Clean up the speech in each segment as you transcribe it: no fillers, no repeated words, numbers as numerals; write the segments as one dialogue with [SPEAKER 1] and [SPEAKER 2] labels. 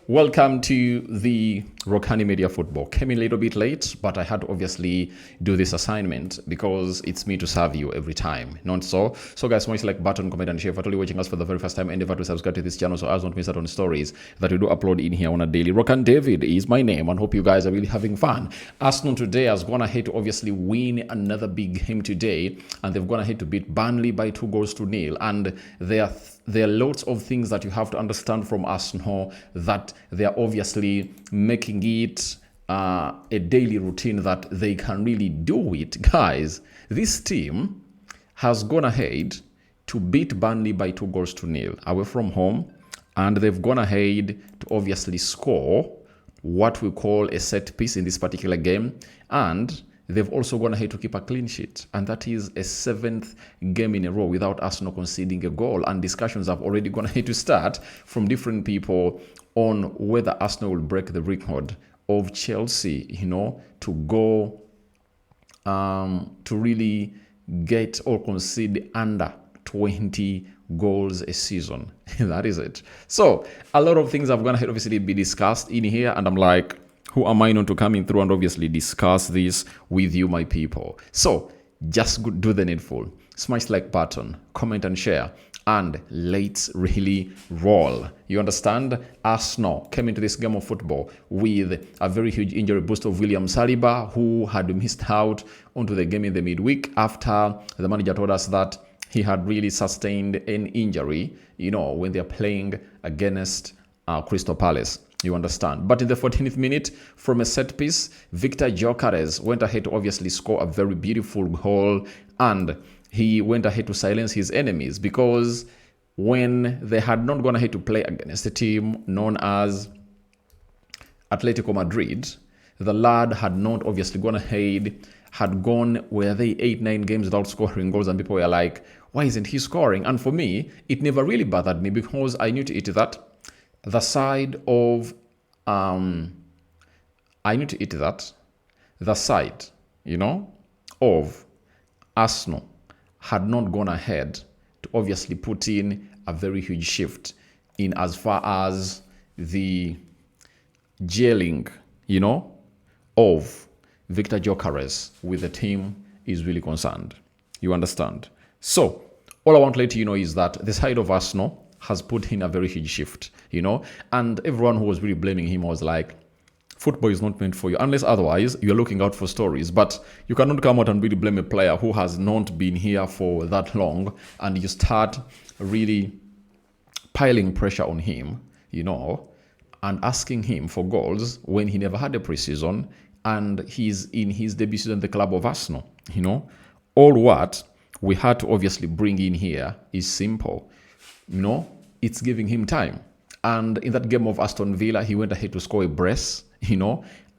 [SPEAKER 1] Welcome to the Rokani Media Football. Came in a little bit late, but I had to obviously do this assignment because it's me to serve you every time, not so. So guys, smash like button, comment and share. For totally watching us for the very first time, endeavor to subscribe to this channel so as not miss out on stories that we do upload in here on a daily. Rokan David is my name and hope you guys are really having fun. Arsenal today has gone ahead to obviously win another big game today, and they've gone ahead to beat Burnley by 2-0. And there are lots of things that you have to understand from Arsenal, that they are obviously making it a daily routine that they can really do it. Guys, this team has gone ahead to beat Burnley by 2-0 away from home, and they've gone ahead to obviously score what we call a set piece in this particular game, and they've also gone ahead to keep a clean sheet, and that is a 7th game in a row without Arsenal conceding a goal. And discussions have already gone ahead to start from different people on whether Arsenal will break the record of Chelsea, to go to really get or concede under 20 goals a season. That is it. So a lot of things have gone ahead obviously be discussed in here, and I'm like, who am I not to come in through and obviously discuss this with you, my people? So just do the needful. Smash like button, comment and share, and let's really roll. You understand? Arsenal came into this game of football with a very huge injury boost of William Saliba, who had missed out onto the game in the midweek after the manager told us that he had really sustained an injury, when they're playing against Crystal Palace. You understand? But in the 14th minute, from a set piece, Viktor Gyokeres went ahead to obviously score a very beautiful goal, and he went ahead to silence his enemies, because when they had not gone ahead to play against a team known as Atletico Madrid, the lad had not obviously gone ahead, had gone, were they 8-9 games without scoring goals, and people were like, why isn't he scoring? And for me, it never really bothered me, because I knew to it that the side of of Arsenal had not gone ahead to obviously put in a very huge shift in as far as the gelling, of Viktor Gyokeres with the team is really concerned. You understand? So all I want to let you know is that the side of Arsenal has put in a very huge shift, and everyone who was really blaming him was like, football is not meant for you, unless otherwise you're looking out for stories. But you cannot come out and really blame a player who has not been here for that long, and you start really piling pressure on him, and asking him for goals when he never had a preseason, and he's in his debut season in the club of Arsenal. All what we had to obviously bring in here is simple. It's giving him time. And in that game of Aston Villa, he went ahead to score a brace,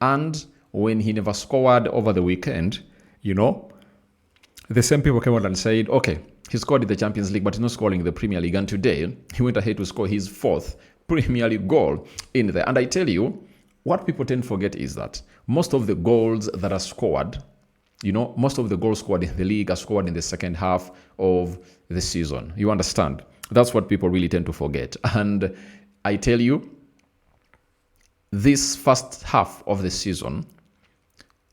[SPEAKER 1] and when he never scored over the weekend, the same people came out and said, okay, he scored in the Champions League, but he's not scoring in the Premier League. And today, he went ahead to score his 4th Premier League goal in there. And I tell you, what people tend to forget is that most of the goals that are scored, most of the goals scored in the league are scored in the second half of the season. You understand? That's what people really tend to forget. And I tell you, this first half of the season,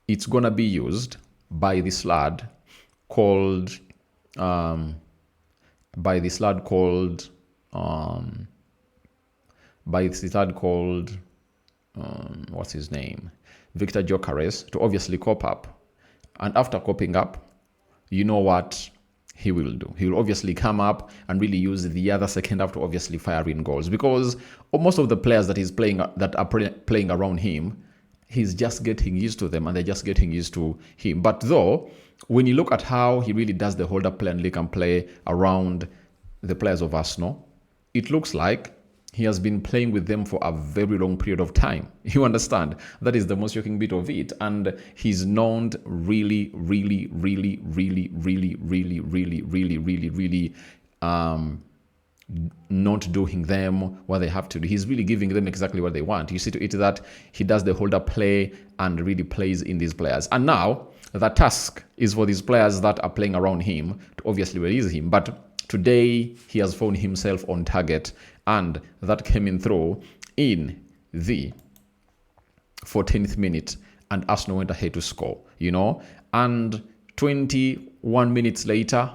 [SPEAKER 1] it's going to be used by this lad called, what's his name? Viktor Gyokeres, to obviously cop up. And after coping up, you know what he will do? He will obviously come up and really use the other second half to obviously fire in goals, because most of the players that he's playing, that are playing around him, he's just getting used to them, and they're just getting used to him. But though, when you look at how he really does the hold-up play and he can play around the players of Arsenal, it looks like he has been playing with them for a very long period of time. You understand? That is the most shocking bit of it. And he's known really not doing them what they have to do. He's really giving them exactly what they want. You see to it that he does the hold-up play and really plays in these players. And now the task is for these players that are playing around him to obviously release him. But today he has found himself on target, and that came in through in the 14th minute, and Arsenal went ahead to score, and 21 minutes later,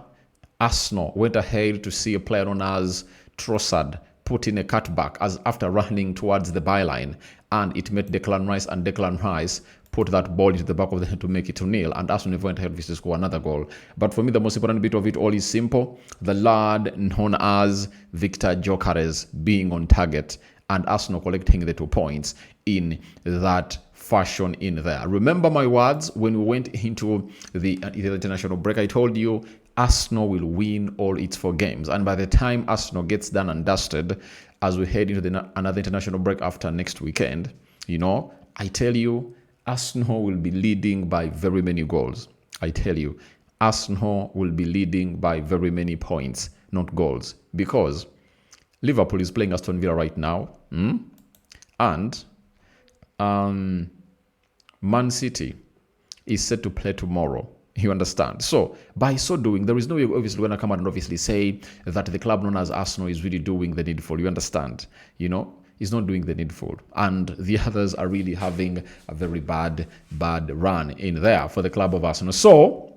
[SPEAKER 1] Arsenal went ahead to see a player known as Trossard put in a cutback as after running towards the byline, and it met Declan Rice, and Declan Rice put that ball into the back of the head to make it 2-0, and Arsenal went ahead to score another goal. But for me, the most important bit of it all is simple. The lad known as Viktor Gyokeres being on target, and Arsenal collecting the 2 points in that fashion in there. Remember my words when we went into the international break. I told you Arsenal will win all its 4 games. And by the time Arsenal gets done and dusted, as we head into another international break after next weekend, I tell you, Arsenal will be leading by very many goals. I tell you, Arsenal will be leading by very many points, not goals. Because Liverpool is playing Aston Villa right now. And Man City is set to play tomorrow. You understand? So, by so doing, there is no way obviously going to come out and obviously say that the club known as Arsenal is really doing the needful. You understand? It's not doing the needful. And the others are really having a very bad run in there for the club of Arsenal. So,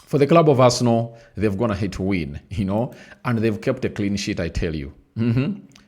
[SPEAKER 1] for the club of Arsenal, they've gone ahead to win, and they've kept a clean sheet, I tell you.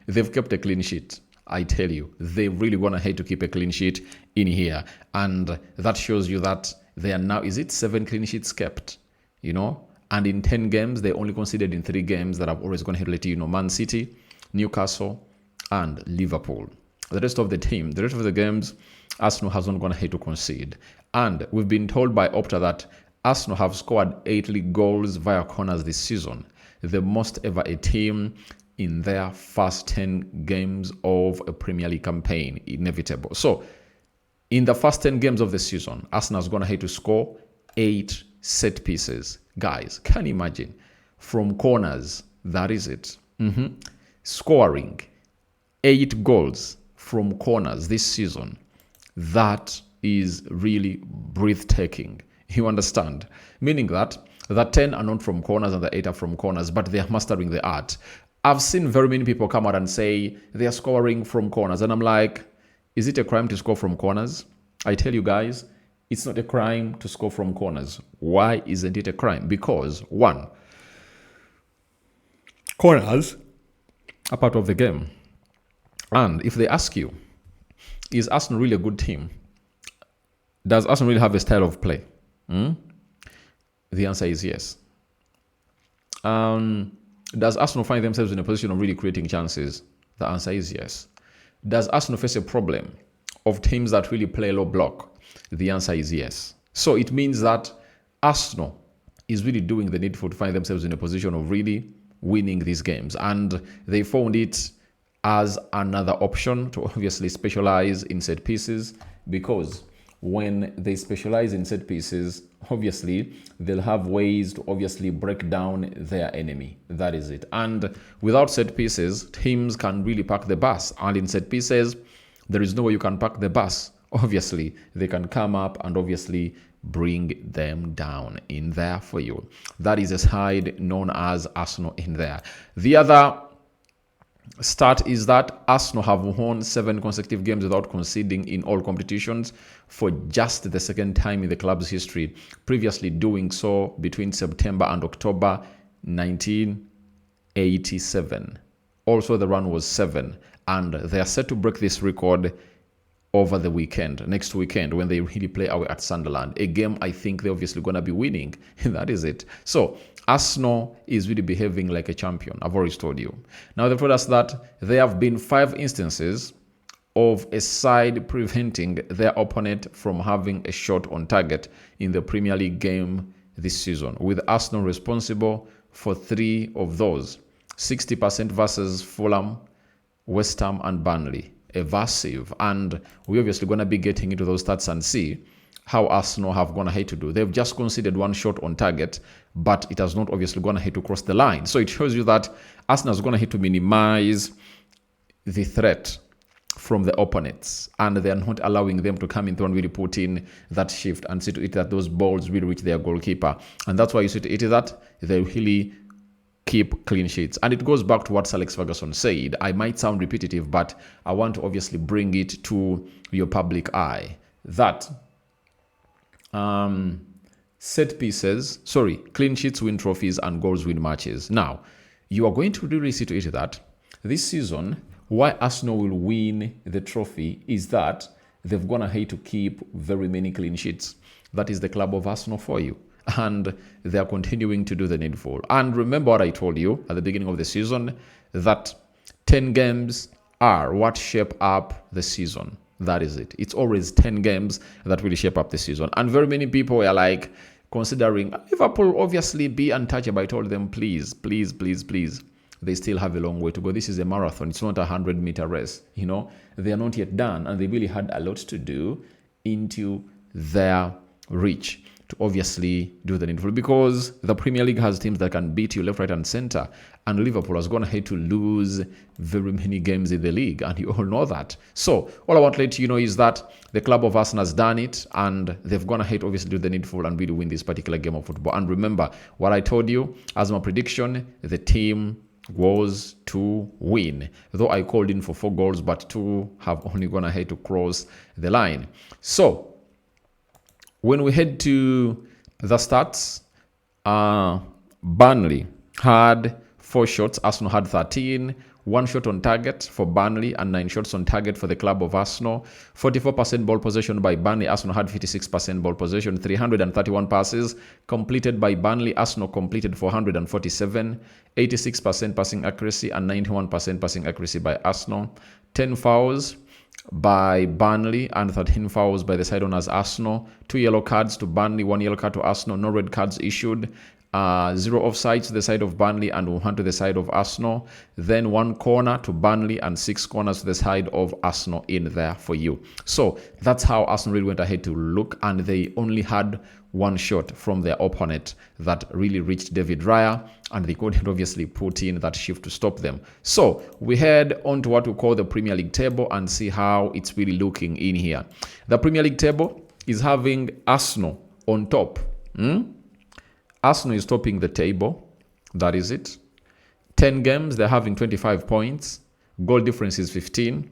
[SPEAKER 1] They've kept a clean sheet. I tell you, they've really gone ahead to keep a clean sheet in here. And that shows you that they are now, 7 clean sheets kept, and in 10 games, they only conceded in 3 games that I've always gone ahead to let you know: Man City, Newcastle, and Liverpool. The rest of the games, Arsenal has not gone ahead to concede. And we've been told by Opta that Arsenal have scored 8 league goals via corners this season, the most ever a team in their first 10 games of a Premier League campaign. Inevitable. So, in the first 10 games of the season, Arsenal has gone ahead to score 8 set pieces. Guys, can you imagine? From corners, that is it. Scoring 8 goals from corners this season. That is really breathtaking. You understand? Meaning that the 10 are not from corners and the 8 are from corners, but they are mastering the art. I've seen very many people come out and say they are scoring from corners. And I'm like, is it a crime to score from corners? I tell you guys, it's not a crime to score from corners. Why isn't it a crime? Because, 1, corners are part of the game. And if they ask you, is Arsenal really a good team? Does Arsenal really have a style of play? The answer is yes. Does Arsenal find themselves in a position of really creating chances? The answer is yes. Does Arsenal face a problem of teams that really play low block? The answer is yes. So it means that Arsenal is really doing the needful to find themselves in a position of really winning these games. And they found it as another option to obviously specialize in set pieces, because when they specialize in set pieces, obviously they'll have ways to obviously break down their enemy. That is it. And without set pieces, teams can really park the bus. And in set pieces, there is no way you can park the bus. Obviously, they can come up and obviously bring them down in there for you. That is a side known as Arsenal in there. The other stat is that Arsenal have won 7 consecutive games without conceding in all competitions for just the second time in the club's history, previously doing so between September and October 1987. Also, the run was 7, and they are set to break this record over the weekend, next weekend, when they really play away at Sunderland. A game I think they're obviously going to be winning, and that is it. So, Arsenal is really behaving like a champion. I've already told you. Now, they've told us that there have been 5 instances of a side preventing their opponent from having a shot on target in the Premier League game this season, with Arsenal responsible for 3 of those. 60% versus Fulham, West Ham, and Burnley. Evasive. And we're obviously going to be getting into those stats and see how Arsenal have gone ahead to do. They've just conceded 1 shot on target, but it has not obviously gone ahead to cross the line. So it shows you that Arsenal has gone ahead to minimize the threat from the opponents, and they are not allowing them to come in and really put in that shift and see to it that those balls will reach their goalkeeper. And that's why you see to it that they really keep clean sheets. And it goes back to what Sir Alex Ferguson said. I might sound repetitive, but I want to obviously bring it to your public eye that clean sheets win trophies and goals win matches. Now, you are going to really see to it that this season, why Arsenal will win the trophy is that they've gone ahead to keep very many clean sheets. That is the club of Arsenal for you. And they are continuing to do the needful. And remember what I told you at the beginning of the season, that 10 games are what shape up the season. That is it. It's always 10 games that really shape up the season. And very many people were like considering Liverpool obviously be untouchable. I told them, please, please, please, please. They still have a long way to go. This is a marathon. It's not a 100-meter race. You know, they are not yet done. And they really had a lot to do into their reach to obviously do the needful, because the Premier League has teams that can beat you left, right, and center. And Liverpool has gone ahead to lose very many games in the league, and you all know that. So all I want to let you know is that the club of Arsenal has done it, and they've gone ahead obviously do the needful and really win this particular game of football. And remember what I told you as my prediction: the team was to win. Though I called in for 4 goals, but 2 have only gone ahead to cross the line. So when we head to the stats, Burnley had 4 shots, Arsenal had 13, 1 shot on target for Burnley and 9 shots on target for the club of Arsenal. 44% ball possession by Burnley, Arsenal had 56% ball possession, 331 passes completed by Burnley, Arsenal completed 447, 86% passing accuracy and 91% passing accuracy by Arsenal. 10 fouls by Burnley and 13 fouls by the side owners Arsenal. 2 yellow cards to Burnley, 1 yellow card to Arsenal, no red cards issued. 0 offsides to the side of Burnley and 1 to the side of Arsenal. Then 1 corner to Burnley and 6 corners to the side of Arsenal in there for you. So that's how Arsenal really went ahead to look, and they only had 1 shot from their opponent that really reached David Raya, and they couldn't obviously put in that shift to stop them. So we head on to what we call the Premier League table and see how it's really looking in here. The Premier League table is having Arsenal on top. Arsenal is topping the table. That is it. 10 games, they're having 25 points. Goal difference is 15.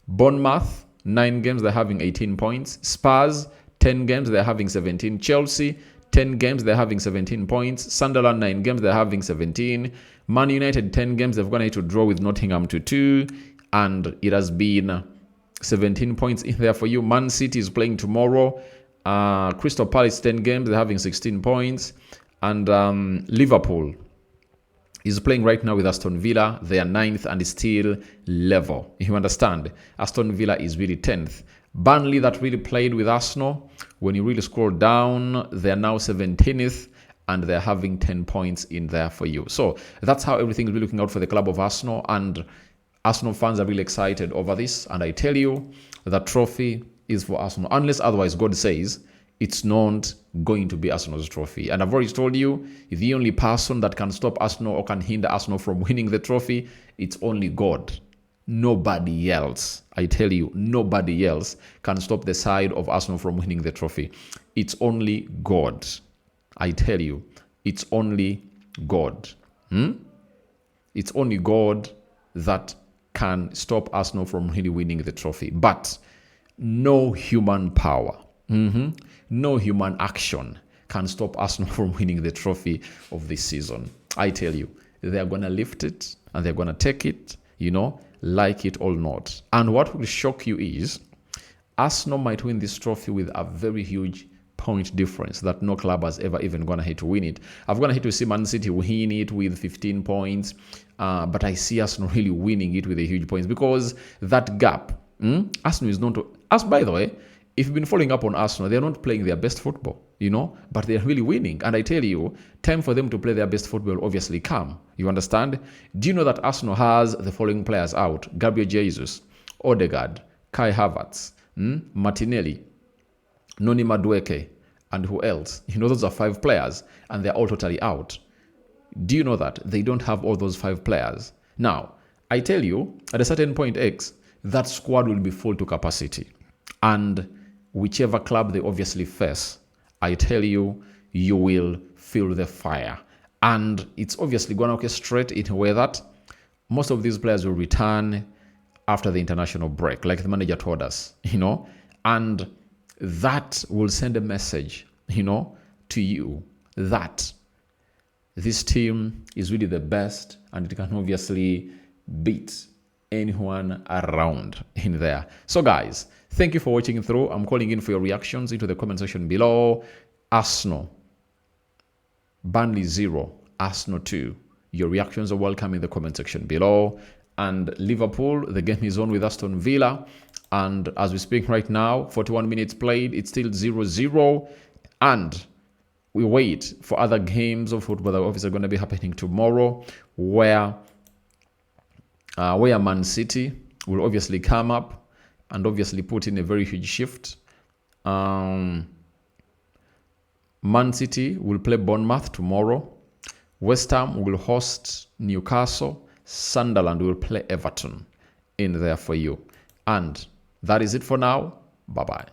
[SPEAKER 1] Bournemouth, 9 games, they're having 18 points. Spurs, 10 games, they're having 17. Chelsea, 10 games, they're having 17 points. Sunderland, 9 games, they're having 17. Man United, 10 games, they've gone to draw with Nottingham 2-2. And it has been 17 points in there for you. Man City is playing tomorrow. Crystal Palace, 10 games, they're having 16 points. And Liverpool is playing right now with Aston Villa. They are 9th and still level. You understand? Aston Villa is really 10th. Burnley, that really played with Arsenal, when you really scroll down, they're now 17th and they're having 10 points in there for you. So that's how everything is really looking out for the club of Arsenal, and Arsenal fans are really excited over this. And I tell you, the trophy is for Arsenal, unless otherwise God says it's not going to be Arsenal's trophy. And I've already told you, the only person that can stop Arsenal or can hinder Arsenal from winning the trophy, it's only God. Nobody else. I tell you, nobody else can stop the side of Arsenal from winning the trophy. It's only God. I tell you, it's only God. It's only God that can stop Arsenal from really winning the trophy. But no human power, no human action can stop Arsenal from winning the trophy of this season. I tell you, they're going to lift it and they're going to take it, like it or not. And what will shock you is Arsenal might win this trophy with a very huge point difference that no club has ever even gone ahead to win it. I've gone ahead to see Man City win it with 15 points, but I see Arsenal really winning it with a huge points, because that gap, Arsenal is not, as by the way, if you've been following up on Arsenal, they're not playing their best football, but they're really winning. And I tell you, time for them to play their best football will obviously come. You understand? Do you know that Arsenal has the following players out? Gabriel Jesus, Odegaard, Kai Havertz, Martinelli, Noni Madueke, and who else? Those are 5 players, and they're all totally out. Do you know that they don't have all those 5 players? Now, I tell you, at a certain point X, that squad will be full to capacity. And whichever club they obviously face, I tell you, you will feel the fire. And it's obviously going to orchestrate in a way that most of these players will return after the international break, like the manager told us, and that will send a message, to you that this team is really the best and it can obviously beat anyone around in there. So guys, thank you for watching through. I'm calling in for your reactions into the comment section below. Arsenal, Burnley 0, Arsenal 2. Your reactions are welcome in the comment section below. And Liverpool, the game is on with Aston Villa. And as we speak right now, 41 minutes played, it's still 0-0. And we wait for other games of football that are obviously going to be happening tomorrow, where Man City will obviously come up and obviously put in a very huge shift. Man City will play Bournemouth tomorrow. West Ham will host Newcastle. Sunderland will play Everton in there for you. And that is it for now. Bye-bye.